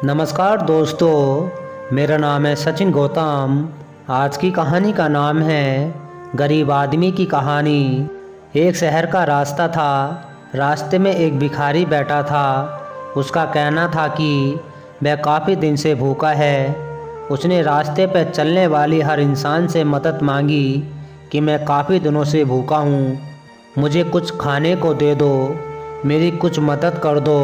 नमस्कार दोस्तों, मेरा नाम है सचिन गौतम। आज की कहानी का नाम है गरीब आदमी की कहानी। एक शहर का रास्ता था। रास्ते में एक भिखारी बैठा था। उसका कहना था कि वह काफ़ी दिन से भूखा है। उसने रास्ते पर चलने वाली हर इंसान से मदद मांगी कि मैं काफ़ी दिनों से भूखा हूँ, मुझे कुछ खाने को दे दो, मेरी कुछ मदद कर दो।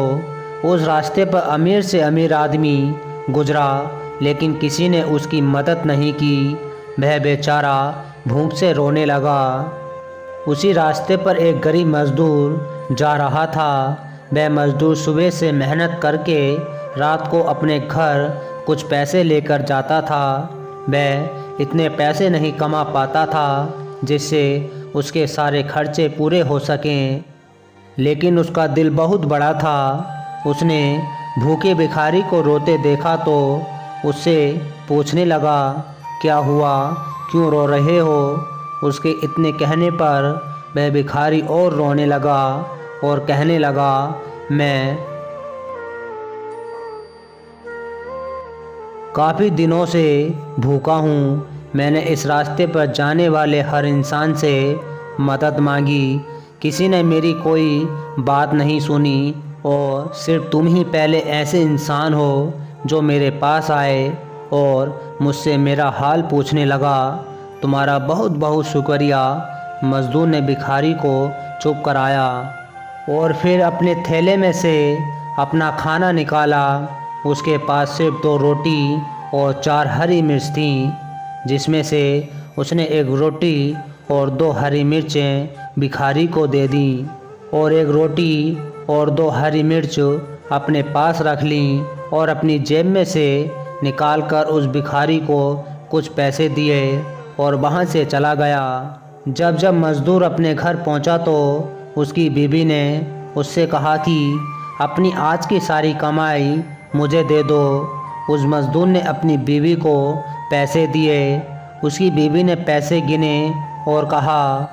उस रास्ते पर अमीर से अमीर आदमी गुजरा, लेकिन किसी ने उसकी मदद नहीं की। वह बेचारा भूख से रोने लगा। उसी रास्ते पर एक गरीब मज़दूर जा रहा था। वह मज़दूर सुबह से मेहनत करके रात को अपने घर कुछ पैसे लेकर जाता था। वह इतने पैसे नहीं कमा पाता था जिससे उसके सारे खर्चे पूरे हो सकें, लेकिन उसका दिल बहुत बड़ा था। उसने भूखे भिखारी को रोते देखा तो उससे पूछने लगा, क्या हुआ, क्यों रो रहे हो? उसके इतने कहने पर वह भिखारी और रोने लगा और कहने लगा, मैं काफ़ी दिनों से भूखा हूँ। मैंने इस रास्ते पर जाने वाले हर इंसान से मदद मांगी, किसी ने मेरी कोई बात नहीं सुनी और सिर्फ तुम ही पहले ऐसे इंसान हो जो मेरे पास आए और मुझसे मेरा हाल पूछने लगा। तुम्हारा बहुत बहुत शुक्रिया। मज़दूर ने भिखारी को चुप कराया और फिर अपने थैले में से अपना खाना निकाला। उसके पास सिर्फ 2 रोटी और 4 हरी मिर्च थीं, जिसमें से उसने एक रोटी और 2 हरी मिर्चें भिखारी को दे दी और एक रोटी और 2 हरी मिर्च अपने पास रख लीं और अपनी जेब में से निकालकर उस भिखारी को कुछ पैसे दिए और वहाँ से चला गया। जब मज़दूर अपने घर पहुँचा तो उसकी बीवी ने उससे कहा कि अपनी आज की सारी कमाई मुझे दे दो। उस मज़दूर ने अपनी बीवी को पैसे दिए। उसकी बीवी ने पैसे गिने और कहा,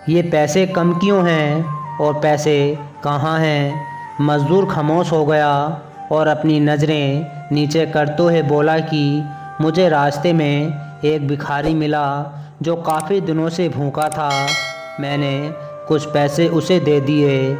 ये पैसे कम क्यों हैं और पैसे कहाँ हैं? मज़दूर खामोश हो गया और अपनी नज़रें नीचे करते हुए बोला कि मुझे रास्ते में एक भिखारी मिला जो काफ़ी दिनों से भूखा था। मैंने कुछ पैसे उसे दे दिए।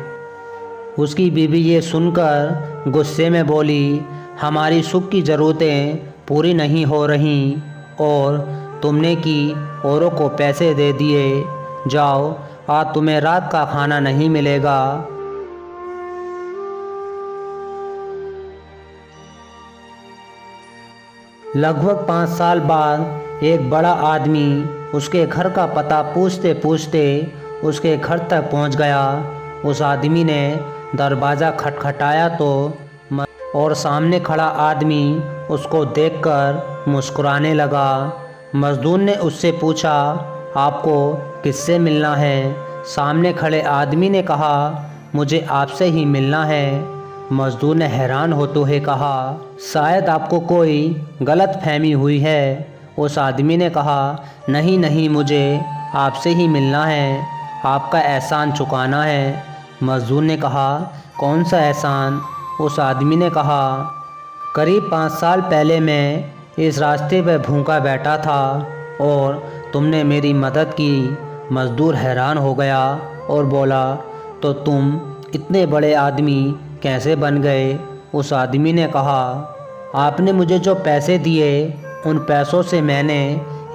उसकी बीवी ये सुनकर गुस्से में बोली, हमारी सुख की ज़रूरतें पूरी नहीं हो रहीं और तुमने कि औरों को पैसे दे दिए। जाओ, आज तुम्हें रात का खाना नहीं मिलेगा। लगभग 5 साल बाद एक बड़ा आदमी उसके घर का पता पूछते पूछते उसके घर तक पहुंच गया। उस आदमी ने दरवाज़ा खटखटाया तो और सामने खड़ा आदमी उसको देखकर मुस्कुराने लगा। मज़दूर ने उससे पूछा, आपको किससे मिलना है? सामने खड़े आदमी ने कहा, मुझे आपसे ही मिलना है। मज़दूर ने हैरान होते हुए कहा, शायद आपको कोई गलत फहमी हुई है। उस आदमी ने कहा, नहीं नहीं, मुझे आपसे ही मिलना है, आपका एहसान चुकाना है। मज़दूर ने कहा, कौन सा एहसान? उस आदमी ने कहा, करीब 5 साल पहले मैं इस रास्ते पर भूखा बैठा था और तुमने मेरी मदद की। मज़दूर हैरान हो गया और बोला, तो तुम इतने बड़े आदमी कैसे बन गए? उस आदमी ने कहा, आपने मुझे जो पैसे दिए उन पैसों से मैंने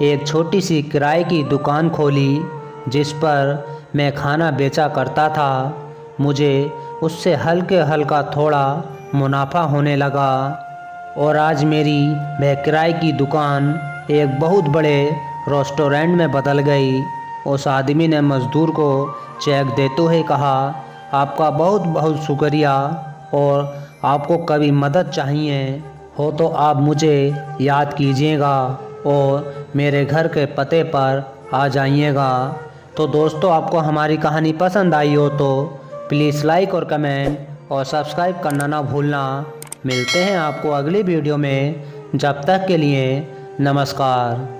एक छोटी सी किराए की दुकान खोली जिस पर मैं खाना बेचा करता था। मुझे उससे हल्का थोड़ा मुनाफा होने लगा और आज मेरी वह किराए की दुकान एक बहुत बड़े रेस्टोरेंट में बदल गई। उस आदमी ने मज़दूर को चेक देते हुए कहा, आपका बहुत बहुत शुक्रिया और आपको कभी मदद चाहिए हो तो आप मुझे याद कीजिएगा और मेरे घर के पते पर आ जाइएगा। तो दोस्तों, आपको हमारी कहानी पसंद आई हो तो प्लीज़ लाइक और कमेंट और सब्सक्राइब करना ना भूलना। मिलते हैं आपको अगली वीडियो में। जब तक के लिए नमस्कार।